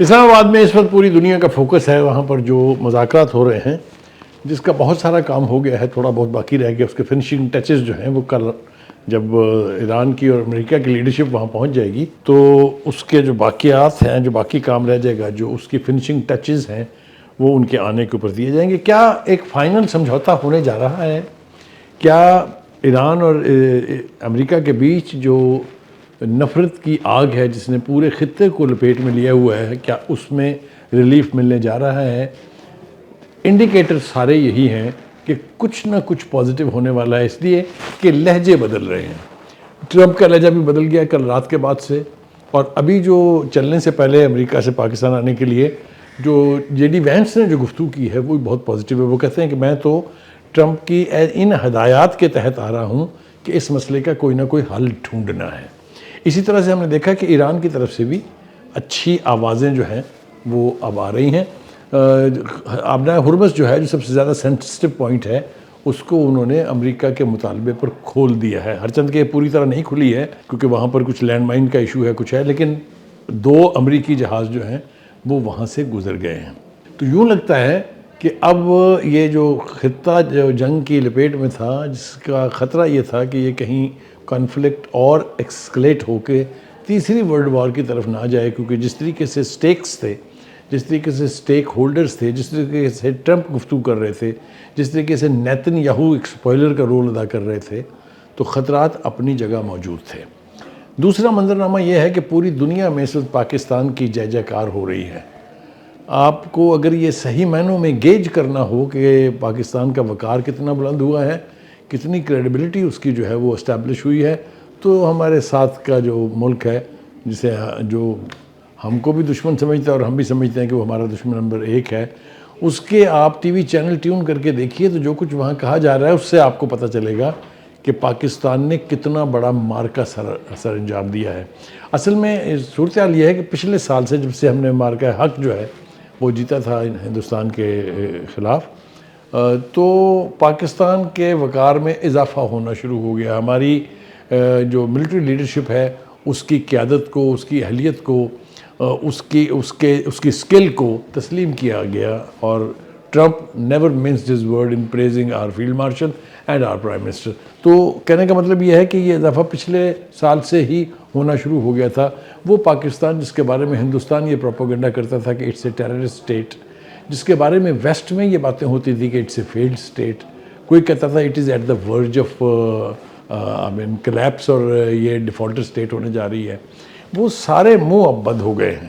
اسلام آباد میں اس وقت پوری دنیا کا فوکس ہے وہاں پر جو مذاکرات ہو رہے ہیں، جس کا بہت سارا کام ہو گیا ہے، تھوڑا بہت باقی رہ گیا. اس کے فنشنگ ٹچز جو ہیں وہ کل جب ایران کی اور امریکہ کی لیڈرشپ وہاں پہنچ جائے گی تو اس کے جو باقیات ہیں، جو باقی کام رہ جائے گا، جو اس کی فنشنگ ٹچز ہیں، وہ ان کے آنے کے اوپر دیے جائیں گے. کیا ایک فائنل سمجھوتا ہونے جا رہا ہے؟ کیا ایران اور امریکہ کے بیچ جو نفرت کی آگ ہے جس نے پورے خطے کو لپیٹ میں لیا ہوا ہے، کیا اس میں ریلیف ملنے جا رہا ہے؟ انڈیکیٹر سارے یہی ہیں کہ کچھ نہ کچھ پازیٹیو ہونے والا ہے، اس لیے کہ لہجے بدل رہے ہیں. ٹرمپ کا لہجہ بھی بدل گیا کل رات کے بعد سے، اور ابھی جو چلنے سے پہلے امریکہ سے پاکستان آنے کے لیے جو جے ڈی وینس نے جو گفتگو کی ہے وہ بہت پازیٹیو ہے. وہ کہتے ہیں کہ میں تو ٹرمپ کی ان ہدایات کے تحت آ رہا ہوں کہ اس مسئلے کا کوئی نہ کوئی حل ڈھونڈنا ہے. اسی طرح سے ہم نے دیکھا کہ ایران کی طرف سے بھی اچھی آوازیں جو ہیں وہ اب آ رہی ہیں. آبنائے ہرمز جو ہے، جو سب سے زیادہ سینسٹیو پوائنٹ ہے، اس کو انہوں نے امریکہ کے مطالبے پر کھول دیا ہے. ہرچند کہ پوری طرح نہیں کھلی ہے کیونکہ وہاں پر کچھ لینڈ مائن کا ایشو ہے، کچھ ہے، لیکن 2 امریکی جہاز جو ہیں وہ وہاں سے گزر گئے ہیں. تو یوں لگتا ہے کہ اب یہ جو خطہ جو جنگ کی لپیٹ میں تھا، جس کا خطرہ یہ تھا کہ یہ کہیں کانفلکٹ اور ایکسکلیٹ ہو کے تیسری ورلڈ وار کی طرف نہ جائے، کیونکہ جس طریقے سے سٹیکس تھے، جس طریقے سے سٹیک ہولڈرز تھے، جس طریقے سے ٹرمپ گفتگو کر رہے تھے، جس طریقے سے نیتن یاہو ایک سپوائلر کا رول ادا کر رہے تھے، تو خطرات اپنی جگہ موجود تھے. دوسرا منظرنامہ یہ ہے کہ پوری دنیا میں اس وقت پاکستان کی جے جے کار ہو رہی ہے. آپ کو اگر یہ صحیح معنوں میں گیج کرنا ہو کہ پاکستان کا وقار کتنا بلند ہوا ہے، کتنی کریڈیبلٹی اس کی جو ہے وہ اسٹیبلش ہوئی ہے، تو ہمارے ساتھ کا جو ملک ہے، جسے جو ہم کو بھی دشمن سمجھتا ہے اور ہم بھی سمجھتے ہیں کہ وہ ہمارا دشمن نمبر 1 ہے، اس کے آپ ٹی وی چینل ٹیون کر کے دیکھیے تو جو کچھ وہاں کہا جا رہا ہے اس سے آپ کو پتہ چلے گا کہ پاکستان نے کتنا بڑا مارکا سر انجام دیا ہے. اصل میں صورتحال یہ ہے کہ پچھلے سال سے جب سے ہم نے مارکا حق جو ہے وہ جیتا تھا ہندوستان کے خلاف، تو پاکستان کے وقار میں اضافہ ہونا شروع ہو گیا. ہماری جو ملٹری لیڈرشپ ہے، اس کی قیادت کو، اس کی اہلیت کو، اس کی سکل کو تسلیم کیا گیا. اور Trump never missed his word in praising our field marshal and our prime minister. تو کہنے کا مطلب یہ ہے کہ یہ اضافہ پچھلے سال سے ہی ہونا شروع ہو گیا تھا. وہ پاکستان جس کے بارے میں ہندوستان یہ پروپیگنڈا کرتا تھا کہ اٹس اے ٹیررسٹ اسٹیٹ، جس کے بارے میں ویسٹ میں یہ باتیں ہوتی تھی کہ اٹس اے فیلڈ اسٹیٹ، کوئی کہتا تھا it is at the verge of collapse اور یہ ڈیفالٹر اسٹیٹ ہونے جا رہی ہے، وہ سارے منہ اب بند ہو گئے ہیں.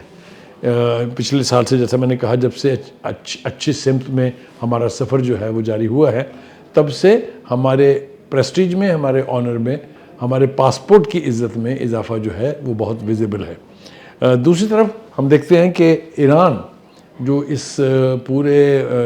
پچھلے سال سے، جیسا میں نے کہا، جب سے اچھی سمت میں ہمارا سفر جو ہے وہ جاری ہوا ہے، تب سے ہمارے پریسٹیج میں، ہمارے آنر میں، ہمارے پاسپورٹ کی عزت میں اضافہ جو ہے وہ بہت ویزیبل ہے. دوسری طرف ہم دیکھتے ہیں کہ ایران جو اس پورے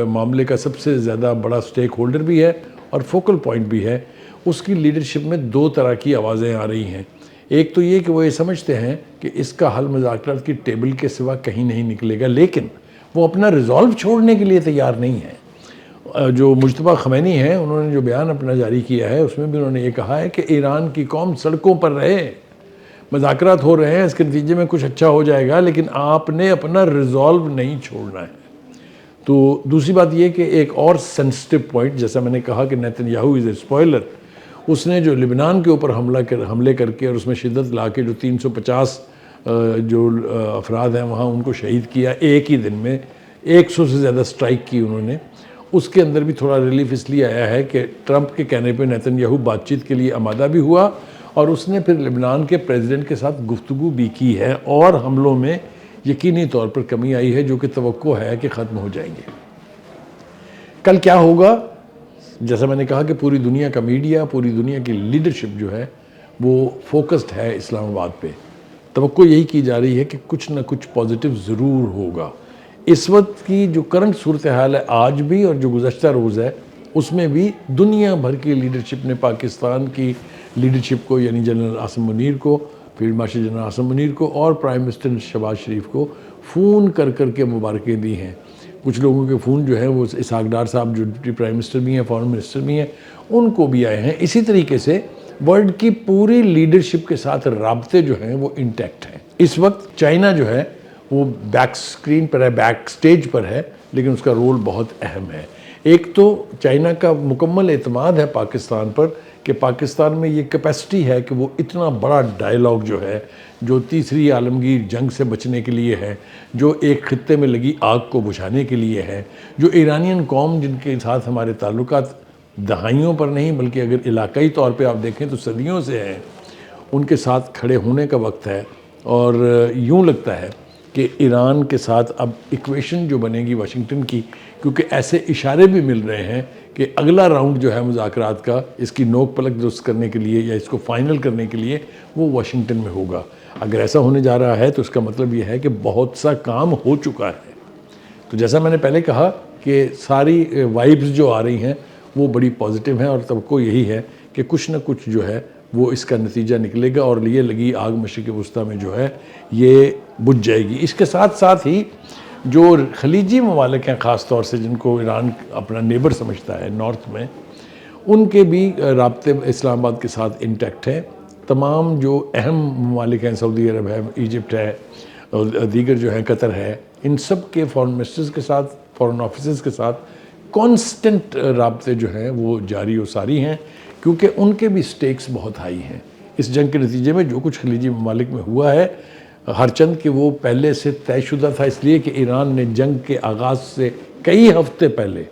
معاملے کا سب سے زیادہ بڑا سٹیک ہولڈر بھی ہے اور فوکل پوائنٹ بھی ہے، اس کی لیڈرشپ میں 2 طرح کی آوازیں آ رہی ہیں. ایک تو یہ کہ وہ یہ سمجھتے ہیں کہ اس کا حل مذاکرات کی ٹیبل کے سوا کہیں نہیں نکلے گا، لیکن وہ اپنا ریزالو چھوڑنے کے لیے تیار نہیں ہیں. جو مجتبیٰ خمینی ہیں، انہوں نے جو بیان اپنا جاری کیا ہے، اس میں بھی انہوں نے یہ کہا ہے کہ ایران کی قوم سڑکوں پر رہے، مذاکرات ہو رہے ہیں، اس کے نتیجے میں کچھ اچھا ہو جائے گا، لیکن آپ نے اپنا ریزالو نہیں چھوڑنا ہے. تو دوسری بات یہ کہ ایک اور سینسٹیو پوائنٹ، جیسا میں نے کہا کہ نیتن یاہو از اے اسپوائلر، اس نے جو لبنان کے اوپر حملے کر کے اور اس میں شدت لا کے جو 350 جو افراد ہیں وہاں ان کو شہید کیا ایک ہی دن میں، 100 سے زیادہ سٹرائک کی انہوں نے. اس کے اندر بھی تھوڑا ریلیف اس لیے آیا ہے کہ ٹرمپ کے کہنے پہ نیتن یاہو بات چیت کے لیے آمادہ بھی ہوا، اور اس نے پھر لبنان کے پریزیڈنٹ کے ساتھ گفتگو بھی کی ہے، اور حملوں میں یقینی طور پر کمی آئی ہے جو کہ توقع ہے کہ ختم ہو جائیں گے. کل کیا ہوگا؟ جیسا میں نے کہا کہ پوری دنیا کا میڈیا، پوری دنیا کی لیڈرشپ جو ہے وہ فوکسڈ ہے اسلام آباد پہ. توقع یہی کی جا رہی ہے کہ کچھ نہ کچھ پازیٹیو ضرور ہوگا. اس وقت کی جو کرنٹ صورتحال ہے آج بھی اور جو گزشتہ روز ہے، اس میں بھی دنیا بھر کی لیڈرشپ نے پاکستان کی لیڈرشپ کو، یعنی جنرل عاصم منیر کو، field marshal general Asim Munir کو اور پرائم منسٹر شہباز شریف کو فون کر کے مبارکیں دی ہیں. کچھ لوگوں کے فون جو ہیں وہ اسحاق ڈار صاحب جو ڈپٹی پرائم منسٹر بھی ہیں، فارن منسٹر بھی ہیں، ان کو بھی آئے ہیں. اسی طریقے سے ورلڈ کی پوری لیڈرشپ کے ساتھ رابطے جو ہیں وہ انٹیکٹ ہیں. اس وقت چائنا جو ہے وہ بیک سکرین پر ہے، بیک سٹیج پر ہے، لیکن اس کا رول بہت اہم ہے۔ ایک تو چائنا کا مکمل اعتماد ہے پاکستان پر کہ پاکستان میں یہ کیپیسٹی ہے کہ وہ اتنا بڑا ڈائلاگ جو ہے، جو تیسری عالمگیر جنگ سے بچنے کے لیے ہے، جو ایک خطے میں لگی آگ کو بجھانے کے لیے ہے، جو ایرانین قوم جن کے ساتھ ہمارے تعلقات دہائیوں پر نہیں بلکہ اگر علاقائی طور پہ آپ دیکھیں تو صدیوں سے ہیں، ان کے ساتھ کھڑے ہونے کا وقت ہے۔ اور یوں لگتا ہے کہ ایران کے ساتھ اب ایکویشن جو بنے گی واشنگٹن کی، کیونکہ ایسے اشارے بھی مل رہے ہیں کہ اگلا راؤنڈ جو ہے مذاکرات کا، اس کی نوک پلک درست کرنے کے لیے یا اس کو فائنل کرنے کے لیے، وہ واشنگٹن میں ہوگا۔ اگر ایسا ہونے جا رہا ہے تو اس کا مطلب یہ ہے کہ بہت سا کام ہو چکا ہے۔ تو جیسا میں نے پہلے کہا کہ ساری وائبز جو آ رہی ہیں وہ بڑی پازیٹیو ہیں، اور توقع یہی ہے کہ کچھ نہ کچھ جو ہے وہ اس کا نتیجہ نکلے گا، اور یہ لگی آگ مشرق وسطیٰ میں جو ہے یہ بجھ جائے گی۔ اس کے ساتھ ساتھ ہی جو خلیجی ممالک ہیں، خاص طور سے جن کو ایران اپنا نیبر سمجھتا ہے نارتھ میں، ان کے بھی رابطے اسلام آباد کے ساتھ انٹیکٹ ہیں۔ تمام جو اہم ممالک ہیں، سعودی عرب ہے، ایجپٹ ہے، اور دیگر جو ہیں قطر ہے، ان سب کے فارن منسٹرز کے ساتھ، فارن آفیسز کے ساتھ کانسٹنٹ رابطے جو ہیں وہ جاری و ساری ہیں، کیونکہ ان کے بھی سٹیکس بہت ہائی ہیں۔ اس جنگ کے نتیجے میں جو کچھ خلیجی ممالک میں ہوا ہے، ہرچند کہ وہ پہلے سے طے شدہ تھا، اس لیے کہ ایران نے جنگ کے آغاز سے کئی ہفتے پہلے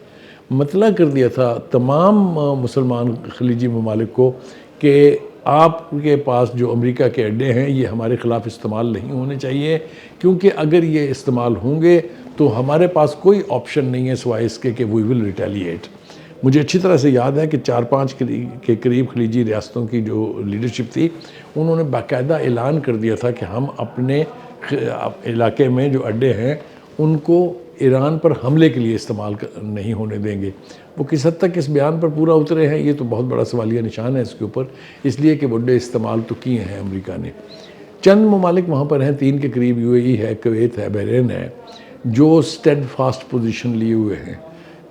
مطلع کر دیا تھا تمام مسلمان خلیجی ممالک کو کہ آپ کے پاس جو امریکہ کے اڈے ہیں یہ ہمارے خلاف استعمال نہیں ہونے چاہیے، کیونکہ اگر یہ استعمال ہوں گے تو ہمارے پاس کوئی آپشن نہیں ہے سوائے اس کے کہ وی ول ریٹیلیٹ۔ مجھے اچھی طرح سے یاد ہے کہ 4-5 کے قریب خلیجی ریاستوں کی جو لیڈرشپ تھی، انہوں نے باقاعدہ اعلان کر دیا تھا کہ ہم اپنے علاقے میں جو اڈے ہیں ان کو ایران پر حملے کے لیے استعمال نہیں ہونے دیں گے۔ وہ کس حد تک اس بیان پر پورا اترے ہیں یہ تو بہت بڑا سوالیہ نشان ہے اس کے اوپر، اس لیے کہ اڈے استعمال تو کیے ہیں امریکہ نے۔ چند ممالک وہاں پر ہیں، 3 کے قریب، یو اے ای ہے، کویت ہے، بحرین ہے، جو اسٹیڈ فاسٹ پوزیشن لیے ہوئے ہیں،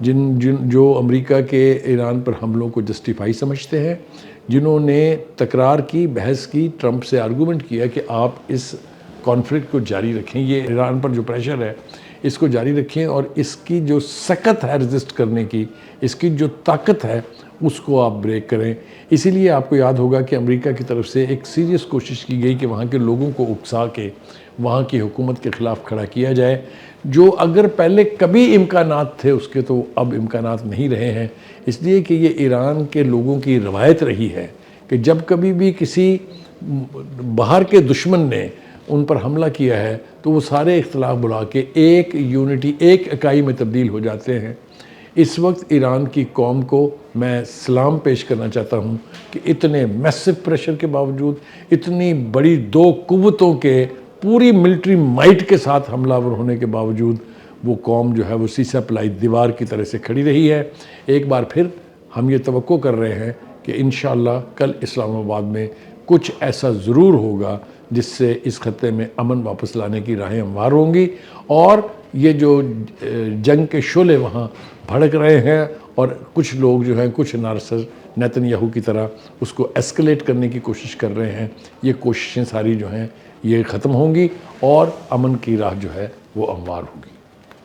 جو امریکہ کے ایران پر حملوں کو جسٹیفائی سمجھتے ہیں، جنہوں نے تکرار کی، بحث کی، ٹرمپ سے آرگومنٹ کیا کہ آپ اس کانفلکٹ کو جاری رکھیں، یہ ایران پر جو پریشر ہے اس کو جاری رکھیں، اور اس کی جو سکت ہے ریزسٹ کرنے کی، اس کی جو طاقت ہے اس کو آپ بریک کریں۔ اسی لیے آپ کو یاد ہوگا کہ امریکہ کی طرف سے ایک سیریس کوشش کی گئی کہ وہاں کے لوگوں کو اکسا کے وہاں کی حکومت کے خلاف کھڑا کیا جائے، جو اگر پہلے کبھی امکانات تھے اس کے تو اب امکانات نہیں رہے ہیں، اس لیے کہ یہ ایران کے لوگوں کی روایت رہی ہے کہ جب کبھی بھی کسی باہر کے دشمن نے ان پر حملہ کیا ہے تو وہ سارے اختلاف بلا کے ایک یونٹی، ایک اکائی میں تبدیل ہو جاتے ہیں۔ اس وقت ایران کی قوم کو میں سلام پیش کرنا چاہتا ہوں کہ اتنے میسو پریشر کے باوجود، اتنی بڑی 2 قوتوں کے پوری ملٹری مائٹ کے ساتھ حملہ ور ہونے کے باوجود وہ قوم جو ہے وہ سیسہ پلائی دیوار کی طرح سے کھڑی رہی ہے۔ ایک بار پھر ہم یہ توقع کر رہے ہیں کہ انشاءاللہ کل اسلام آباد میں کچھ ایسا ضرور ہوگا جس سے اس خطے میں امن واپس لانے کی راہیں ہموار ہوں گی، اور یہ جو جنگ کے شعلے وہاں بھڑک رہے ہیں اور کچھ لوگ جو ہیں، کچھ نارسر نیتن یاہو کی طرح اس کو ایسکلیٹ کرنے کی کوشش کر رہے ہیں، یہ کوششیں ساری جو ہیں یہ ختم ہوں گی اور امن کی راہ جو ہے وہ ہموار ہوگی۔